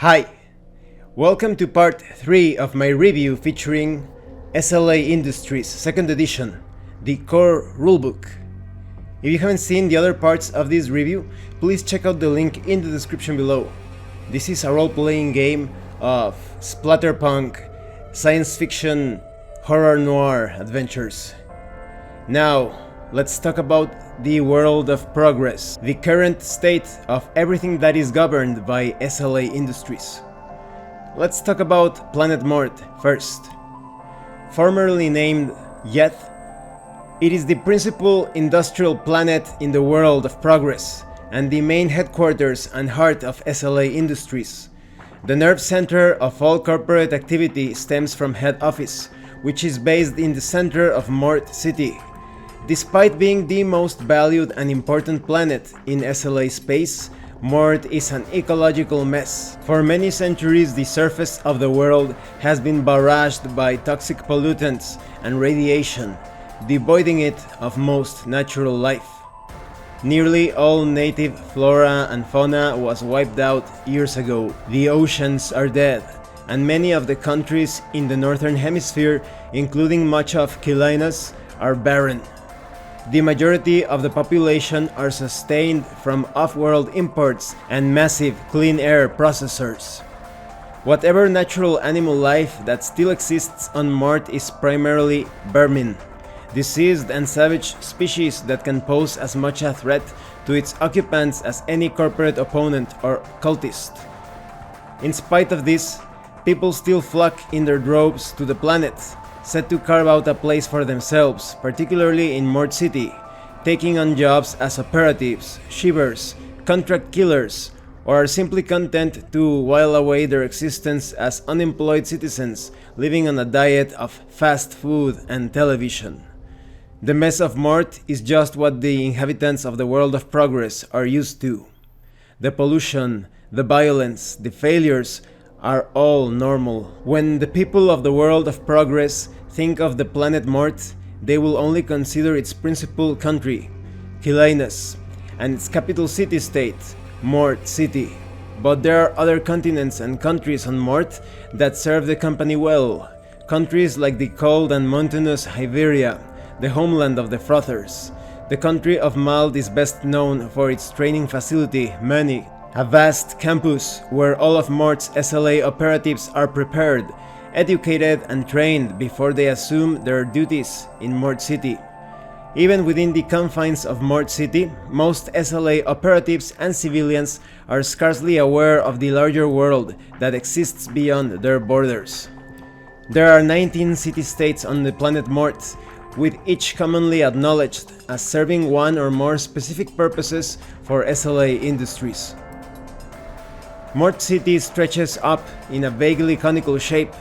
Hi, welcome to part 3 of my review featuring SLA Industries 2nd edition, the core rulebook. If you haven't seen the other parts of this review, please check out the link in the description below. This is a role-playing game of splatterpunk, science fiction, horror noir adventures. Now, let's talk about the world of progress, the current state of everything that is governed by SLA Industries. Let's talk about Planet Mort first. Formerly named Yeth, it is the principal industrial planet in the world of progress and the main headquarters and heart of SLA Industries. The nerve center of all corporate activity stems from head office, which is based in the center of Mort City. Despite being the most valued and important planet in SLA space, Mort is an ecological mess. For many centuries, the surface of the world has been barraged by toxic pollutants and radiation, devoiding it of most natural life. Nearly all native flora and fauna was wiped out years ago. The oceans are dead, and many of the countries in the northern hemisphere, including much of Kilinus, are barren. The majority of the population are sustained from off-world imports and massive clean air processors. Whatever natural animal life that still exists on Mort is primarily vermin, diseased and savage species that can pose as much a threat to its occupants as any corporate opponent or cultist. In spite of this, people still flock in their droves to the planet, set to carve out a place for themselves, particularly in Mort City, taking on jobs as operatives, shivers, contract killers, or are simply content to while away their existence as unemployed citizens living on a diet of fast food and television. The mess of Mort is just what the inhabitants of the world of progress are used to. The pollution, the violence, the failures are all normal. When the people of the world of progress think of the planet Mort, they will only consider its principal country, Kilinus, and its capital city-state, Mort City. But there are other continents and countries on Mort that serve the company well. Countries like the cold and mountainous Iberia, the homeland of the frothers. The country of Malt is best known for its training facility, Mani, a vast campus where all of Mort's SLA operatives are prepared, educated and trained before they assume their duties in Mort City. Even within the confines of Mort City, most SLA operatives and civilians are scarcely aware of the larger world that exists beyond their borders. There are 19 city-states on the planet Mort, with each commonly acknowledged as serving one or more specific purposes for SLA Industries. Mort City stretches up in a vaguely conical shape,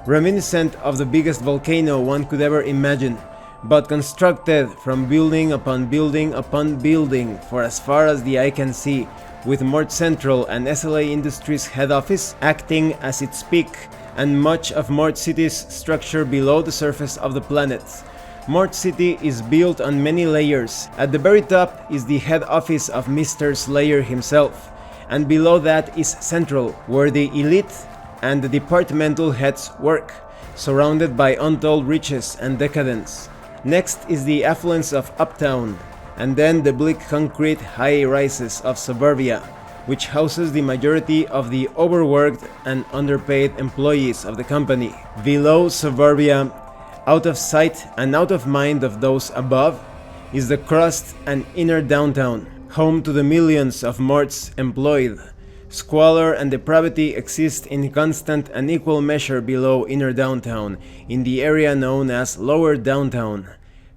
reminiscent of the biggest volcano one could ever imagine, but constructed from building upon building upon building for as far as the eye can see, with Mort Central and SLA Industries head office acting as its peak and much of Mort City's structure below the surface of the planet. Mort City is built on many layers. At the very top is the head office of Mr. Slayer himself, and below that is Central, where the elite and the departmental heads work, surrounded by untold riches and decadence. Next is the affluence of Uptown, and then the bleak concrete high-rises of Suburbia, which houses the majority of the overworked and underpaid employees of the company. Below Suburbia, out of sight and out of mind of those above, is the Crust and inner downtown, home to the millions of Morts employed. Squalor and depravity exist in constant and equal measure below inner downtown, in the area known as lower downtown.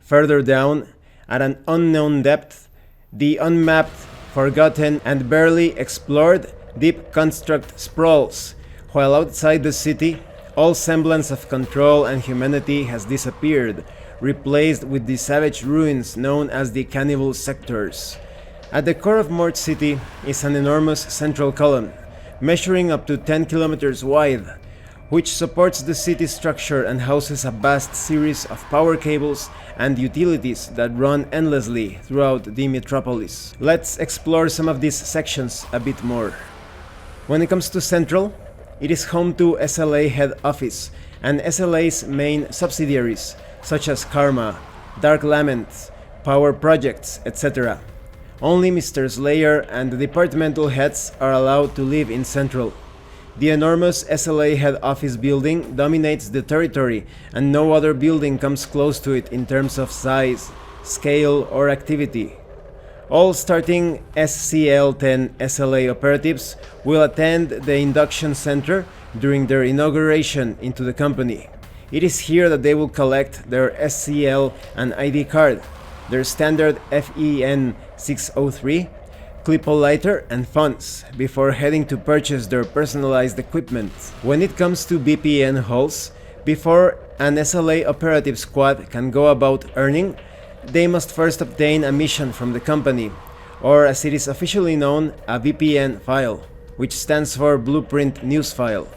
Further down, at an unknown depth, the unmapped, forgotten, and barely explored deep construct sprawls, while outside the city, all semblance of control and humanity has disappeared, replaced with the savage ruins known as the cannibal sectors. At the core of Mort City is an enormous central column, measuring up to 10 kilometers wide, which supports the city structure and houses a vast series of power cables and utilities that run endlessly throughout the metropolis. Let's explore some of these sections a bit more. When it comes to Central, it is home to SLA head office and SLA's main subsidiaries such as Karma, Dark Lament, Power Projects, etc. Only Mr. Slayer and the departmental heads are allowed to live in Central. The enormous SLA head office building dominates the territory, and no other building comes close to it in terms of size, scale, or activity. All starting SCL-10 SLA operatives will attend the induction center during their inauguration into the company. It is here that they will collect their SCL and ID card, their standard FEN 603, Clippo lighter and funds, before heading to purchase their personalized equipment. When it comes to BPN halls, before an SLA operative squad can go about earning, they must first obtain a mission from the company, or as it is officially known, a VPN file, which stands for Blueprint News File.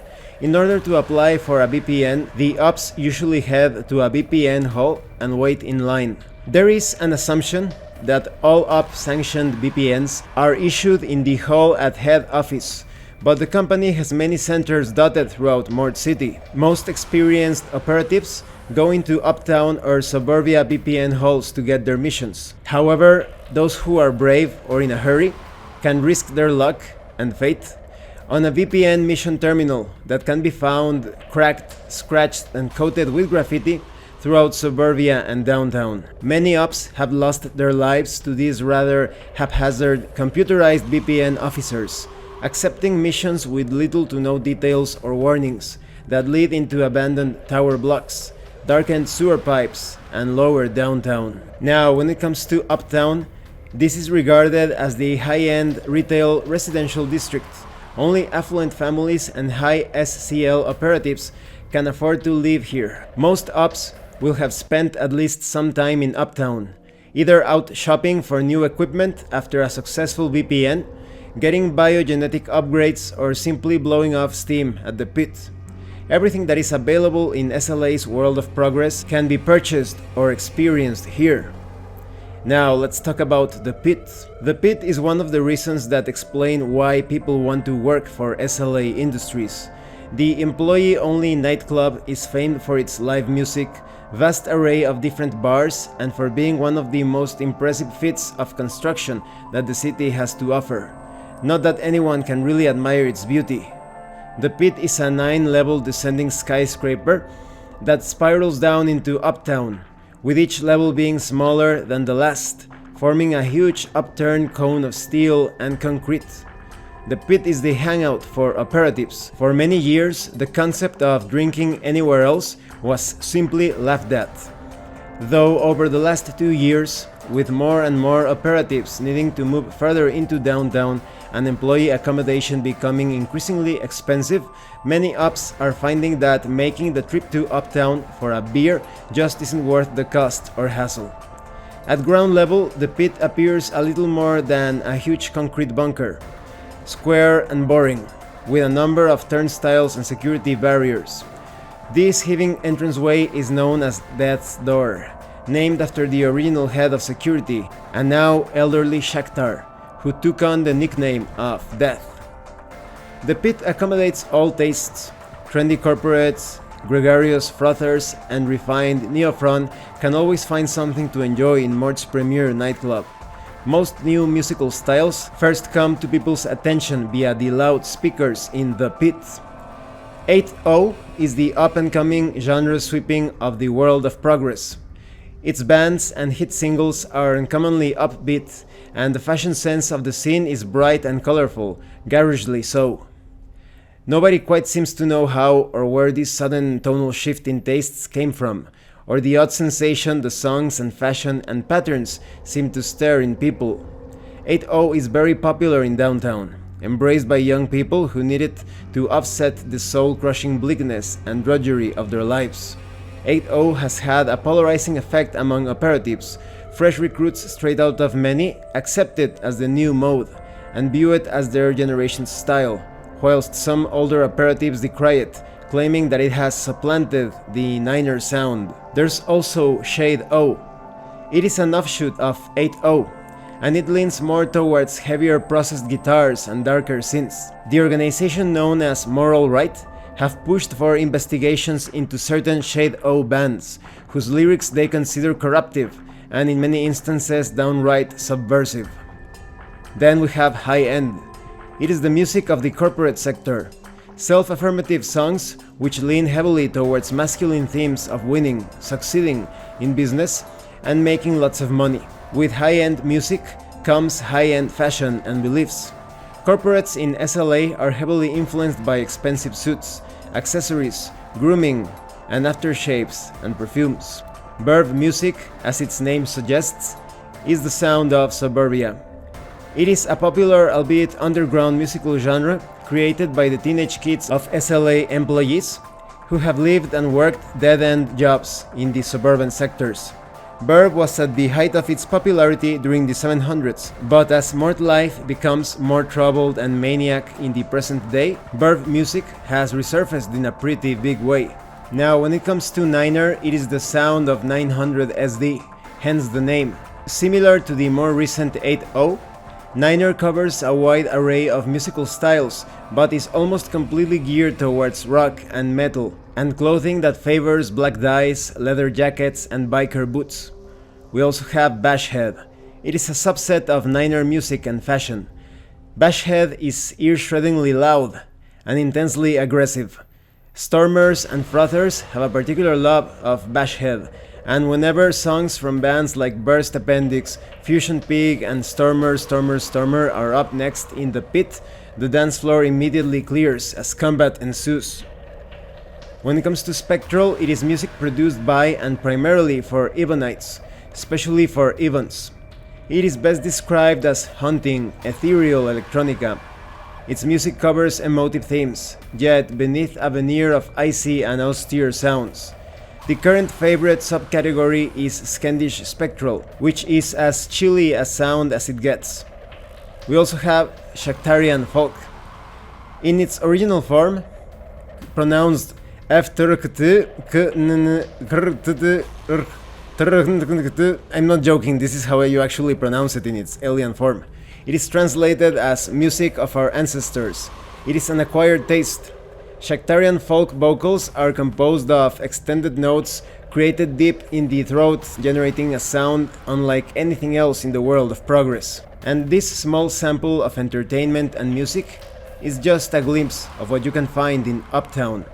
In order to apply for a VPN, the ops usually head to a VPN hall and wait in line. There is an assumption that all op-sanctioned VPNs are issued in the hall at head office, but the company has many centers dotted throughout Mort City. Most experienced operatives go into uptown or suburbia VPN halls to get their missions. However, those who are brave or in a hurry can risk their luck and fate on a VPN mission terminal that can be found cracked, scratched, and coated with graffiti throughout suburbia and downtown. Many ops have lost their lives to these rather haphazard computerized VPN officers, accepting missions with little to no details or warnings that lead into abandoned tower blocks, darkened sewer pipes, and lower downtown. Now, when it comes to uptown, this is regarded as the high-end retail residential district. Only affluent families and high SCL operatives can afford to live here. Most ops will have spent at least some time in uptown, either out shopping for new equipment after a successful VPN, getting biogenetic upgrades, or simply blowing off steam at the pit. Everything that is available in SLA's World of Progress can be purchased or experienced here. Now let's talk about the pit. The pit is one of the reasons that explain why people want to work for SLA Industries. The employee-only nightclub is famed for its live music, vast array of different bars, and for being one of the most impressive feats of construction that the city has to offer. Not that anyone can really admire its beauty. The pit is a 9-level descending skyscraper that spirals down into uptown, with each level being smaller than the last, forming a huge upturned cone of steel and concrete. The pit is the hangout for operatives. For many years, the concept of drinking anywhere else was simply laughed at. Though over the last 2 years, with more and more operatives needing to move further into downtown and employee accommodation becoming increasingly expensive, many ops are finding that making the trip to uptown for a beer just isn't worth the cost or hassle. At ground level, the pit appears a little more than a huge concrete bunker, square and boring, with a number of turnstiles and security barriers. This heaving entranceway is known as Death's Door, named after the original head of security, a now elderly Shakhtar, who took on the nickname of Death. The pit accommodates all tastes. Trendy corporates, gregarious frothers, and refined neophron can always find something to enjoy in Mort's premier nightclub. Most new musical styles first come to people's attention via the loud speakers in the pit. 8-0 is the up-and-coming genre sweeping of the World of Progress. Its bands and hit singles are uncommonly upbeat, and the fashion sense of the scene is bright and colorful, garagely so. Nobody quite seems to know how or where this sudden tonal shift in tastes came from, or the odd sensation the songs and fashion and patterns seem to stir in people. 8-0 is very popular in downtown, embraced by young people who need it to offset the soul-crushing bleakness and drudgery of their lives. 8-0 has had a polarizing effect among operatives. Fresh recruits straight out of many accept it as the new mode and view it as their generation's style, whilst some older operatives decry it, claiming that it has supplanted the Niner sound. There's also Shade O. It is an offshoot of 8-0, and it leans more towards heavier processed guitars and darker synths. The organization known as Moral Right have pushed for investigations into certain Shade O bands, whose lyrics they consider corruptive and in many instances downright subversive. Then we have High End. It is the music of the corporate sector. Self-affirmative songs which lean heavily towards masculine themes of winning, succeeding in business, and making lots of money. With high-end music comes high-end fashion and beliefs. Corporates in SLA are heavily influenced by expensive suits, accessories, grooming, and aftershaves and perfumes. Burb music, as its name suggests, is the sound of suburbia. It is a popular, albeit underground musical genre created by the teenage kids of SLA employees who have lived and worked dead-end jobs in the suburban sectors. Burb was at the height of its popularity during the 700s, but as Mort life becomes more troubled and maniac in the present day, Burb music has resurfaced in a pretty big way. Now, when it comes to Niner, it is the sound of 900 SD, hence the name. Similar to the more recent 8.0, Niner covers a wide array of musical styles, but is almost completely geared towards rock and metal, and clothing that favors black dyes, leather jackets, and biker boots. We also have Bashhead. It is a subset of Niner music and fashion. Bashhead is ear-shreddingly loud and intensely aggressive. Stormers and frothers have a particular love of Bashhead, and whenever songs from bands like Burst Appendix, Fusion Pig, and Stormer are up next in the pit, the dance floor immediately clears as combat ensues. When it comes to Spectral, it is music produced by and primarily for Ebonites, especially for Ebons. It is best described as haunting, ethereal electronica. Its music covers emotive themes, yet beneath a veneer of icy and austere sounds. The current favorite subcategory is Scandish Spectral, which is as chilly a sound as it gets. We also have Shakhtarian Folk. In its original form, pronounced I'm not joking, this is how you actually pronounce it in its alien form. It is translated as music of our ancestors. It is an acquired taste. Shakhtarian folk vocals are composed of extended notes created deep in the throat, generating a sound unlike anything else in the world of progress. And this small sample of entertainment and music is just a glimpse of what you can find in Uptown.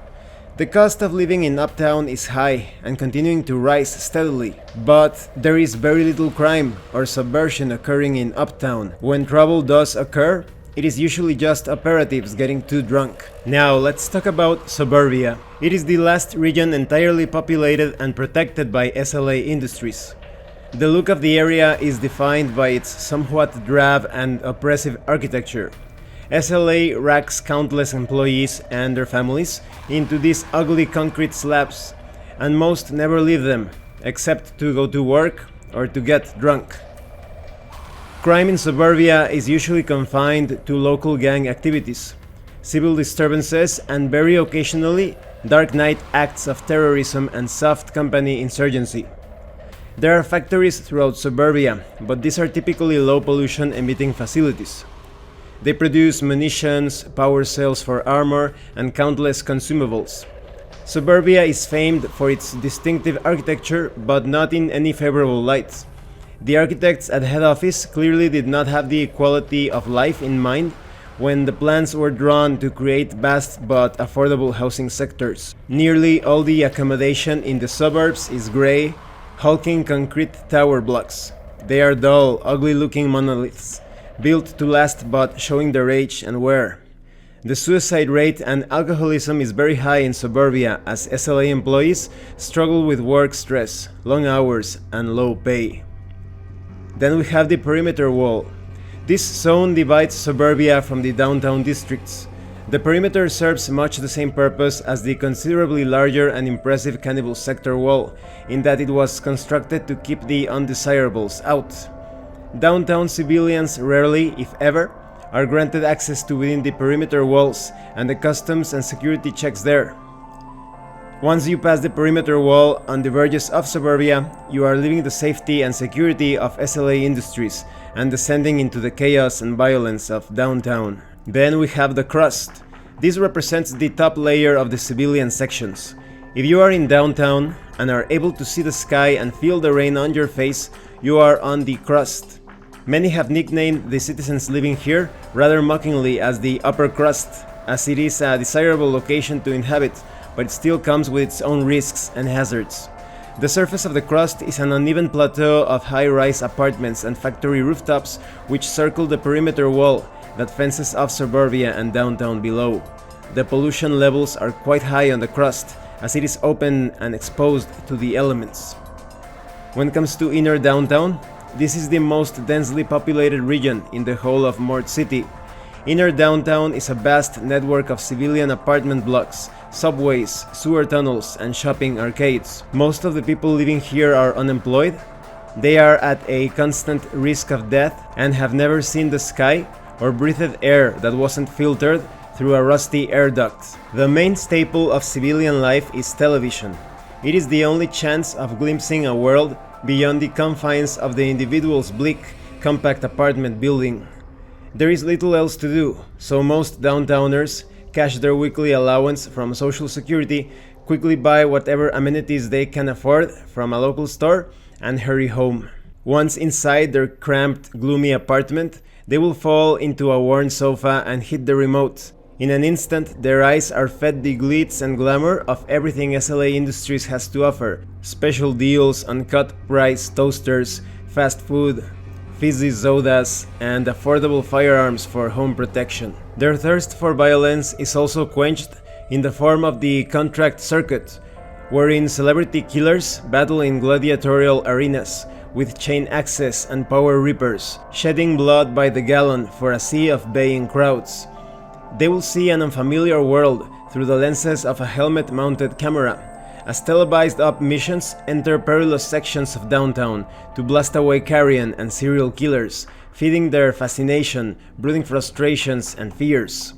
The cost of living in Uptown is high and continuing to rise steadily, but there is very little crime or subversion occurring in Uptown. When trouble does occur, it is usually just operatives getting too drunk. Now let's talk about suburbia. It is the last region entirely populated and protected by SLA Industries. The look of the area is defined by its somewhat drab and oppressive architecture. SLA racks countless employees and their families into these ugly concrete slabs, and most never leave them, except to go to work or to get drunk. Crime in suburbia is usually confined to local gang activities, civil disturbances, and very occasionally dark night acts of terrorism and soft company insurgency. There are factories throughout suburbia, but these are typically low pollution emitting facilities. They produce munitions, power cells for armor, and countless consumables. Suburbia is famed for its distinctive architecture, but not in any favorable light. The architects at head office clearly did not have the quality of life in mind when the plans were drawn to create vast but affordable housing sectors. Nearly all the accommodation in the suburbs is grey, hulking concrete tower blocks. They are dull, ugly-looking monoliths, built to last but showing their age and wear. The suicide rate and alcoholism is very high in suburbia as SLA employees struggle with work stress, long hours, and low pay. Then we have the perimeter wall. This zone divides suburbia from the downtown districts. The perimeter serves much the same purpose as the considerably larger and impressive Cannibal Sector wall, in that it was constructed to keep the undesirables out. Downtown civilians rarely, if ever, are granted access to within the perimeter walls and the customs and security checks there. Once you pass the perimeter wall on the verges of suburbia, you are leaving the safety and security of SLA Industries and descending into the chaos and violence of downtown. Then we have the Crust. This represents the top layer of the civilian sections. If you are in downtown and are able to see the sky and feel the rain on your face, you are on the Crust. Many have nicknamed the citizens living here rather mockingly as the upper crust, as it is a desirable location to inhabit, but it still comes with its own risks and hazards. The surface of the crust is an uneven plateau of high-rise apartments and factory rooftops which circle the perimeter wall that fences off suburbia and downtown below. The pollution levels are quite high on the crust, as it is open and exposed to the elements. When it comes to inner downtown, this is the most densely populated region in the whole of Mort City. Inner downtown is a vast network of civilian apartment blocks, subways, sewer tunnels, and shopping arcades. Most of the people living here are unemployed. They are at a constant risk of death and have never seen the sky or breathed air that wasn't filtered through a rusty air duct. The main staple of civilian life is television. It is the only chance of glimpsing a world beyond the confines of the individual's bleak, compact apartment building. There is little else to do, so most downtowners cash their weekly allowance from Social Security, quickly buy whatever amenities they can afford from a local store, and hurry home. Once inside their cramped, gloomy apartment, they will fall into a worn sofa and hit the remote. In an instant, their eyes are fed the glitz and glamour of everything SLA Industries has to offer. Special deals on cut-price toasters, fast food, fizzy sodas, and affordable firearms for home protection. Their thirst for violence is also quenched in the form of the contract circuit, wherein celebrity killers battle in gladiatorial arenas with chain axes and power rippers, shedding blood by the gallon for a sea of baying crowds. They will see an unfamiliar world through the lenses of a helmet-mounted camera, as televised-up missions enter perilous sections of downtown to blast away carrion and serial killers, feeding their fascination, brooding frustrations and fears.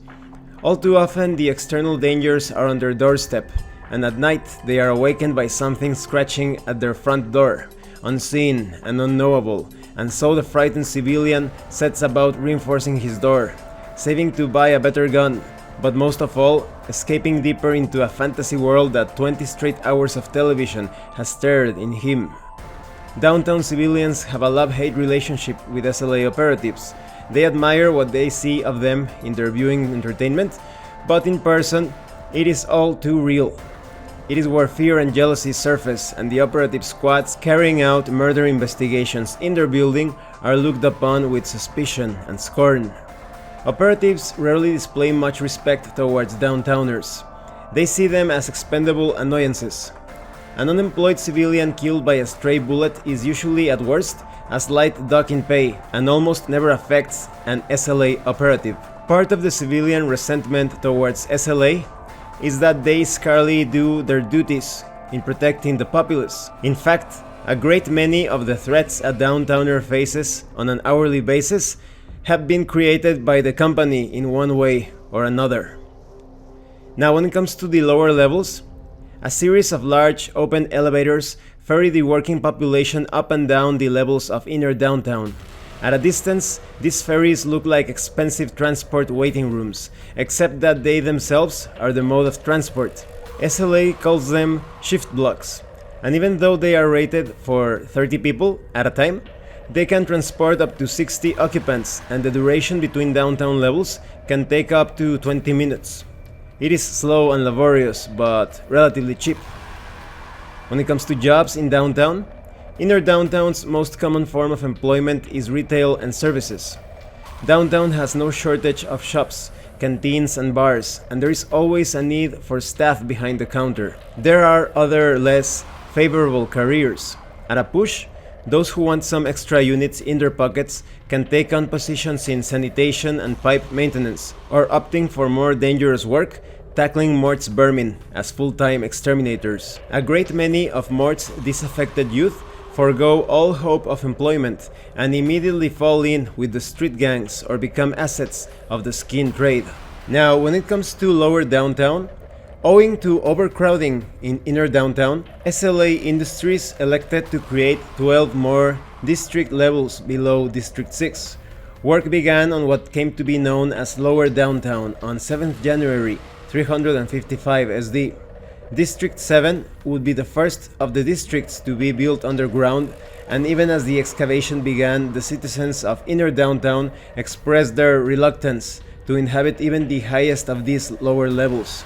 All too often, the external dangers are on their doorstep, and at night they are awakened by something scratching at their front door, unseen and unknowable, and so the frightened civilian sets about reinforcing his door, saving to buy a better gun, but most of all, escaping deeper into a fantasy world that 20 straight hours of television has stirred in him. Downtown civilians have a love-hate relationship with SLA operatives. They admire what they see of them in their viewing entertainment, but in person, it is all too real. It is where fear and jealousy surface, and the operative squads carrying out murder investigations in their building are looked upon with suspicion and scorn. Operatives rarely display much respect towards downtowners. They see them as expendable annoyances. An unemployed civilian killed by a stray bullet is usually at worst a slight dock in pay and almost never affects an SLA operative. Part of the civilian resentment towards SLA is that they scarcely do their duties in protecting the populace. In fact, a great many of the threats a downtowner faces on an hourly basis have been created by the company in one way or another. Now, when it comes to the lower levels, a series of large open elevators ferry the working population up and down the levels of inner downtown. At a distance, these ferries look like expensive transport waiting rooms, except that they themselves are the mode of transport. SLA calls them shift blocks, and even though they are rated for 30 people at a time, they can transport up to 60 occupants, and the duration between downtown levels can take up to 20 minutes. It is slow and laborious, but relatively cheap. When it comes to jobs in downtown, inner downtown's most common form of employment is retail and services. Downtown has no shortage of shops, canteens and bars, and there is always a need for staff behind the counter. There are other less favorable careers. At a push, those who want some extra units in their pockets can take on positions in sanitation and pipe maintenance, or opting for more dangerous work, tackling Mort's vermin as full-time exterminators. A great many of Mort's disaffected youth forego all hope of employment and immediately fall in with the street gangs or become assets of the skin trade. Now, when it comes to lower downtown, owing to overcrowding in inner downtown, SLA Industries elected to create 12 more district levels below District 6. Work began on what came to be known as Lower Downtown on 7th January 355 SD. District 7 would be the first of the districts to be built underground, and even as the excavation began, the citizens of Inner Downtown expressed their reluctance to inhabit even the highest of these lower levels.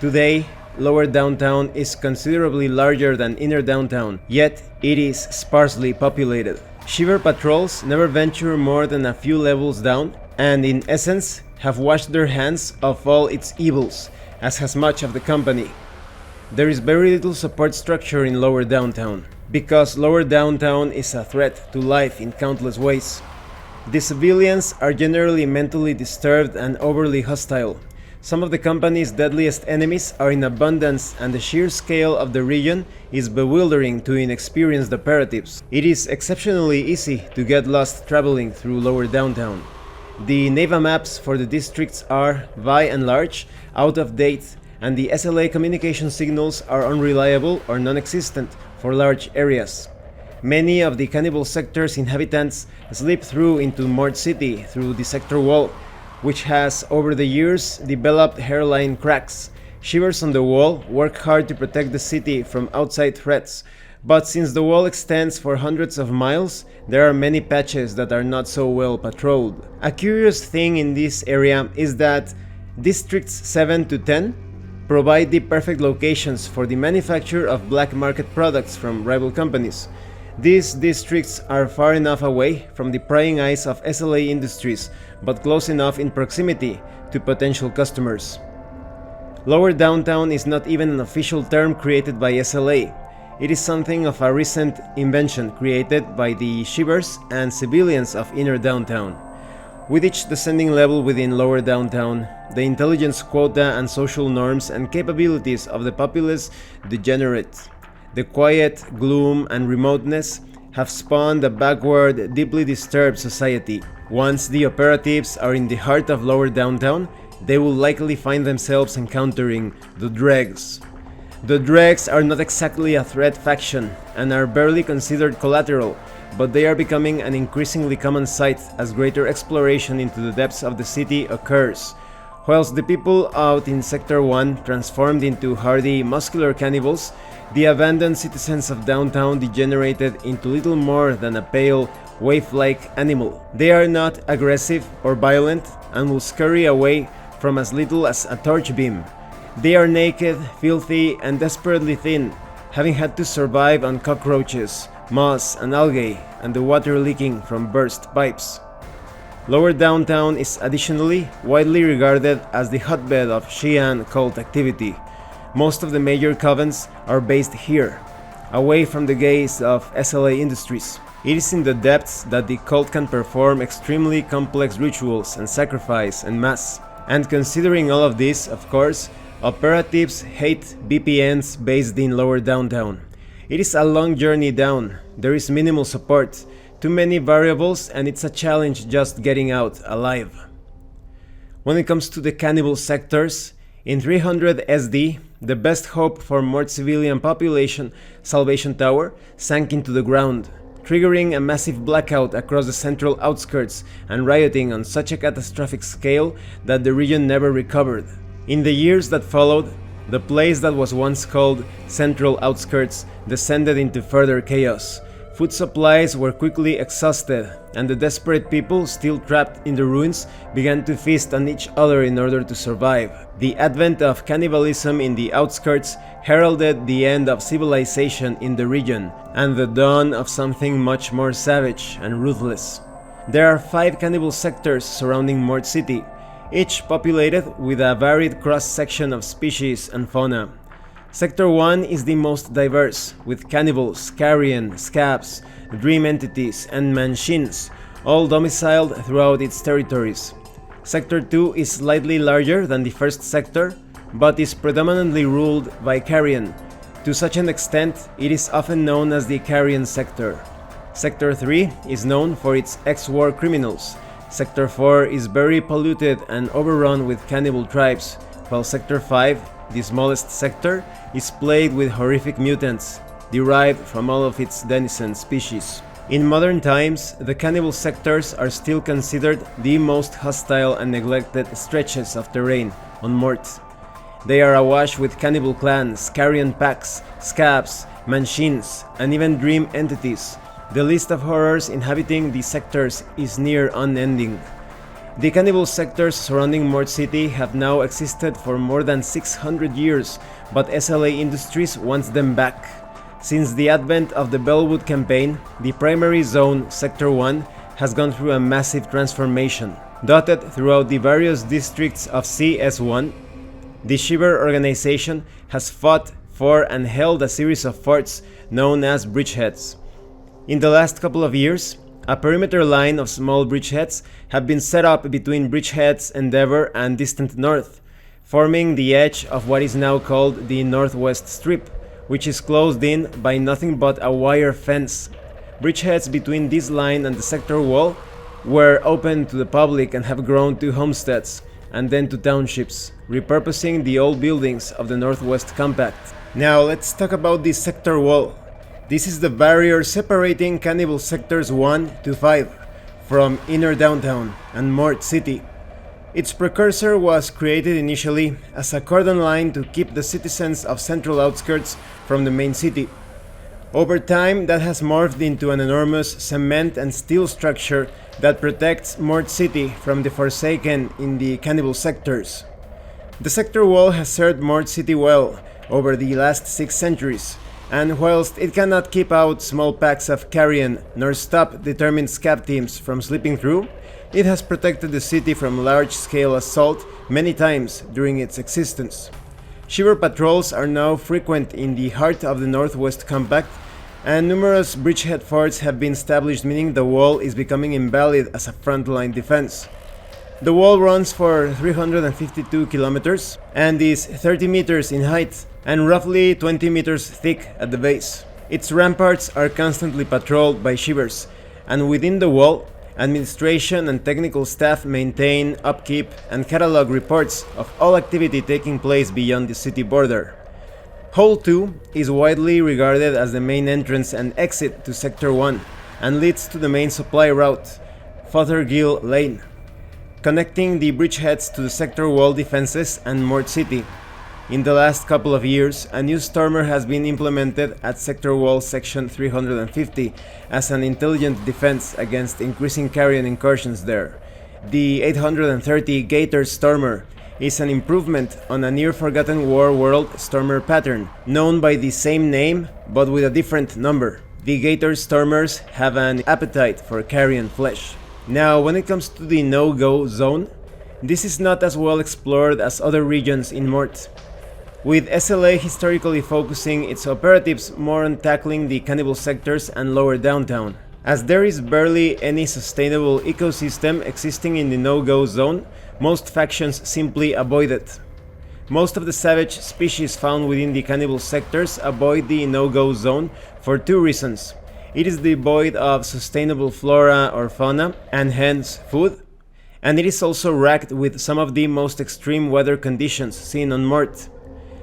Today, Lower Downtown is considerably larger than Inner Downtown, yet it is sparsely populated. Shiver patrols never venture more than a few levels down, and in essence have washed their hands of all its evils, as has much of the company. There is very little support structure in Lower Downtown, because Lower Downtown is a threat to life in countless ways. The civilians are generally mentally disturbed and overly hostile. Some of the company's deadliest enemies are in abundance, and the sheer scale of the region is bewildering to inexperienced operatives. It is exceptionally easy to get lost traveling through Lower Downtown. The NEVA maps for the districts are, by and large, out of date, and the SLA communication signals are unreliable or non-existent for large areas. Many of the cannibal sector's inhabitants slip through into Mort City through the sector wall, which has over the years developed hairline cracks. Shivers on the wall work hard to protect the city from outside threats, but since the wall extends for hundreds of miles, there are many patches that are not so well patrolled. A curious thing in this area is that districts 7 to 10 provide the perfect locations for the manufacture of black market products from rival companies. These districts are far enough away from the prying eyes of SLA Industries, but close enough in proximity to potential customers. Lower Downtown is not even an official term created by SLA. It is something of a recent invention created by the Shivers and civilians of Inner Downtown. With each descending level within Lower Downtown, the intelligence quota and social norms and capabilities of the populace degenerate. The quiet, gloom, and remoteness have spawned a backward, deeply disturbed society. Once the operatives are in the heart of Lower Downtown, they will likely find themselves encountering the Dregs. The Dregs are not exactly a threat faction and are barely considered collateral, but they are becoming an increasingly common sight as greater exploration into the depths of the city occurs. Whilst the people out in Sector 1 transformed into hardy, muscular cannibals, the abandoned citizens of downtown degenerated into little more than a pale, waif-like animal. They are not aggressive or violent and will scurry away from as little as a torch beam. They are naked, filthy, and desperately thin, having had to survive on cockroaches, moss, and algae, and the water leaking from burst pipes. Lower Downtown is additionally widely regarded as the hotbed of Xi'an cult activity. Most of the major covens are based here, away from the gaze of SLA Industries. It is in the depths that the cult can perform extremely complex rituals and sacrifice en masse. And considering all of this, of course, operatives hate VPNs based in Lower Downtown. It is a long journey down, there is minimal support, too many variables, and it's a challenge just getting out alive. When it comes to the cannibal sectors, in 300 SD, the best hope for more civilian population, Salvation Tower, sank into the ground, triggering a massive blackout across the central outskirts and rioting on such a catastrophic scale that the region never recovered. In the years that followed, the place that was once called Central Outskirts descended into further chaos. Food supplies were quickly exhausted, and the desperate people still trapped in the ruins began to feast on each other in order to survive. The advent of cannibalism in the outskirts heralded the end of civilization in the region, and the dawn of something much more savage and ruthless. There are 5 cannibal sectors surrounding Mort City, each populated with a varied cross-section of species and fauna. Sector 1 is the most diverse, with cannibals, carrion, scabs, dream entities, and manchins, all domiciled throughout its territories. Sector 2 is slightly larger than the first sector, but is predominantly ruled by carrion. To such an extent, it is often known as the carrion sector. Sector 3 is known for its ex-war criminals. Sector 4 is very polluted and overrun with cannibal tribes, while Sector 5, the smallest sector, is plagued with horrific mutants, derived from all of its denizen species. In modern times, the cannibal sectors are still considered the most hostile and neglected stretches of terrain on Mort. They are awash with cannibal clans, carrion packs, scabs, machines, and even dream entities. The list of horrors inhabiting these sectors is near unending. The cannibal sectors surrounding Mort City have now existed for more than 600 years, but SLA Industries wants them back. Since the advent of the Bellwood campaign, the primary zone, Sector 1, has gone through a massive transformation. Dotted throughout the various districts of CS1, the Shiver organization has fought for and held a series of forts known as bridgeheads. In the last couple of years, a perimeter line of small bridgeheads have been set up between bridgeheads Endeavor and Distant North, forming the edge of what is now called the Northwest Strip, which is closed in by nothing but a wire fence. Bridgeheads between this line and the sector wall were open to the public and have grown to homesteads, and then to townships, repurposing the old buildings of the Northwest Compact. Now let's talk about the sector wall. This is the barrier separating Cannibal Sectors 1 to 5 from inner downtown and Mort City. Its precursor was created initially as a cordon line to keep the citizens of central outskirts from the main city. Over time, that has morphed into an enormous cement and steel structure that protects Mort City from the Forsaken in the Cannibal Sectors. The sector wall has served Mort City well over the last 6 centuries, and whilst it cannot keep out small packs of carrion nor stop determined scab teams from slipping through, it has protected the city from large-scale assault many times during its existence. Shiver patrols are now frequent in the heart of the Northwest Compact, and numerous bridgehead forts have been established, meaning the wall is becoming invalid as a frontline defense. The wall runs for 352 kilometers and is 30 meters in height and roughly 20 meters thick at the base. Its ramparts are constantly patrolled by Shivers, and within the wall, administration and technical staff maintain, upkeep, and catalog reports of all activity taking place beyond the city border. Hole 2 is widely regarded as the main entrance and exit to Sector 1 and leads to the main supply route, Fothergill Lane, connecting the bridgeheads to the sector wall defenses and Mort City. In the last couple of years, a new stormer has been implemented at Sector Wall Section 350 as an intelligent defense against increasing carrion incursions there. The 830 Gator Stormer is an improvement on a near-forgotten War World Stormer pattern, known by the same name but with a different number. The Gator Stormers have an appetite for carrion flesh. Now, when it comes to the No-Go Zone, this is not as well explored as other regions in Mort, with SLA historically focusing its operatives more on tackling the cannibal sectors and lower downtown. As there is barely any sustainable ecosystem existing in the No-Go Zone, most factions simply avoid it. Most of the savage species found within the cannibal sectors avoid the No-Go Zone for 2 reasons. It is devoid of sustainable flora or fauna, and hence food, and it is also racked with some of the most extreme weather conditions seen on Mort.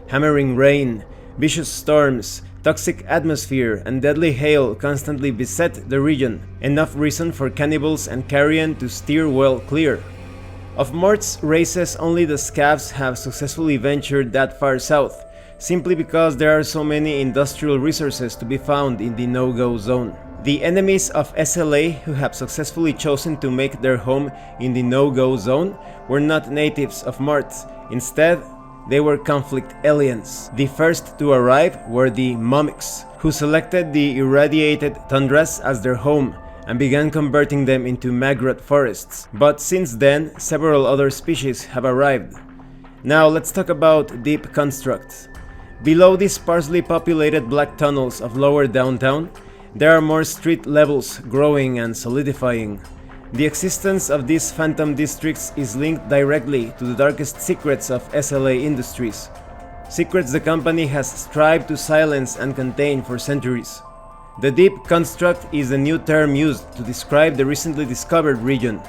Hammering rain, vicious storms, toxic atmosphere, and deadly hail constantly beset the region, enough reason for cannibals and carrion to steer well clear. Of Mort's races, only the scabs have successfully ventured that far south, simply because there are so many industrial resources to be found in the No-Go Zone. The enemies of SLA who have successfully chosen to make their home in the No-Go Zone were not natives of Mort. Instead, they were conflict aliens. The first to arrive were the Mummics, who selected the irradiated tundras as their home and began converting them into maggot forests. But since then, several other species have arrived. Now let's talk about Deep Construct. Below these sparsely populated black tunnels of lower downtown, there are more street levels growing and solidifying. The existence of these phantom districts is linked directly to the darkest secrets of SLA Industries, secrets the company has strived to silence and contain for centuries. The Deep Construct is a new term used to describe the recently discovered region.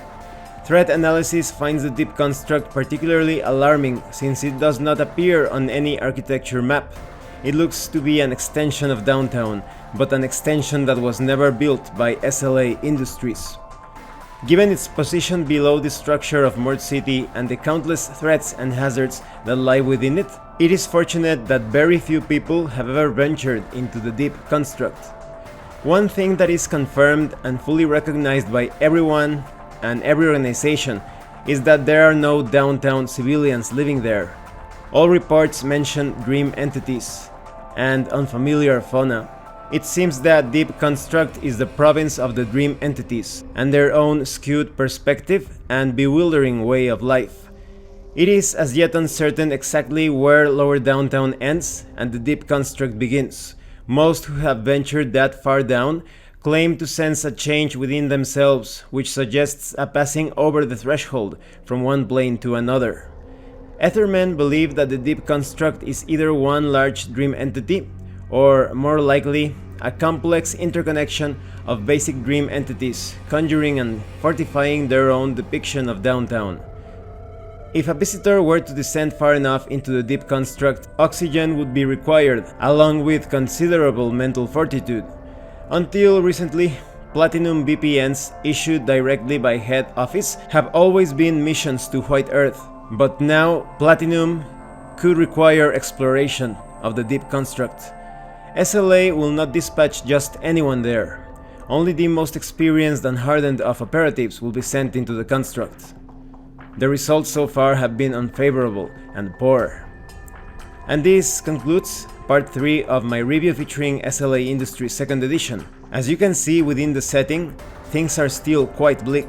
Threat analysis finds the Deep Construct particularly alarming since it does not appear on any architecture map. It looks to be an extension of downtown, but an extension that was never built by SLA Industries. Given its position below the structure of Mord City and the countless threats and hazards that lie within it, it is fortunate that very few people have ever ventured into the deep construct. One thing that is confirmed and fully recognized by everyone and every organization is that there are no downtown civilians living there. All reports mention dream entities and unfamiliar fauna. It seems that Deep Construct is the province of the dream entities and their own skewed perspective and bewildering way of life. It is as yet uncertain exactly where Lower Downtown ends and the Deep Construct begins. Most who have ventured that far down claim to sense a change within themselves, which suggests a passing over the threshold from one plane to another. Ethermen believe that the Deep Construct is either one large dream entity, or more likely, a complex interconnection of basic dream entities, conjuring and fortifying their own depiction of downtown. If a visitor were to descend far enough into the Deep Construct, oxygen would be required, along with considerable mental fortitude. Until recently, Platinum VPNs issued directly by head office have always been missions to White Earth, but now Platinum could require exploration of the Deep Construct. SLA will not dispatch just anyone there. Only the most experienced and hardened of operatives will be sent into the construct. The results so far have been unfavorable and poor. And this concludes part 3 of my review featuring SLA Industries 2nd edition. As you can see within the setting, things are still quite bleak.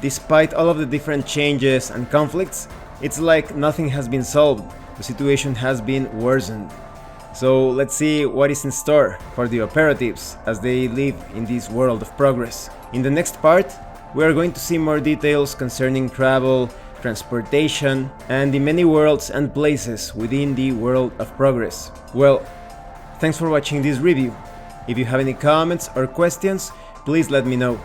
Despite all of the different changes and conflicts, it's like nothing has been solved. The situation has been worsened. So let's see what is in store for the operatives as they live in this world of progress. In the next part, we are going to see more details concerning travel, transportation, and the many worlds and places within the world of progress. Well, thanks for watching this review. If you have any comments or questions, please let me know.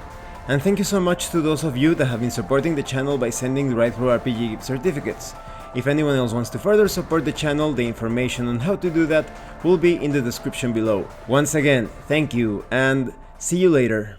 And thank you so much to those of you that have been supporting the channel by sending the Right Through RPG gift certificates. If anyone else wants to further support the channel, the information on how to do that will be in the description below. Once again, thank you and see you later.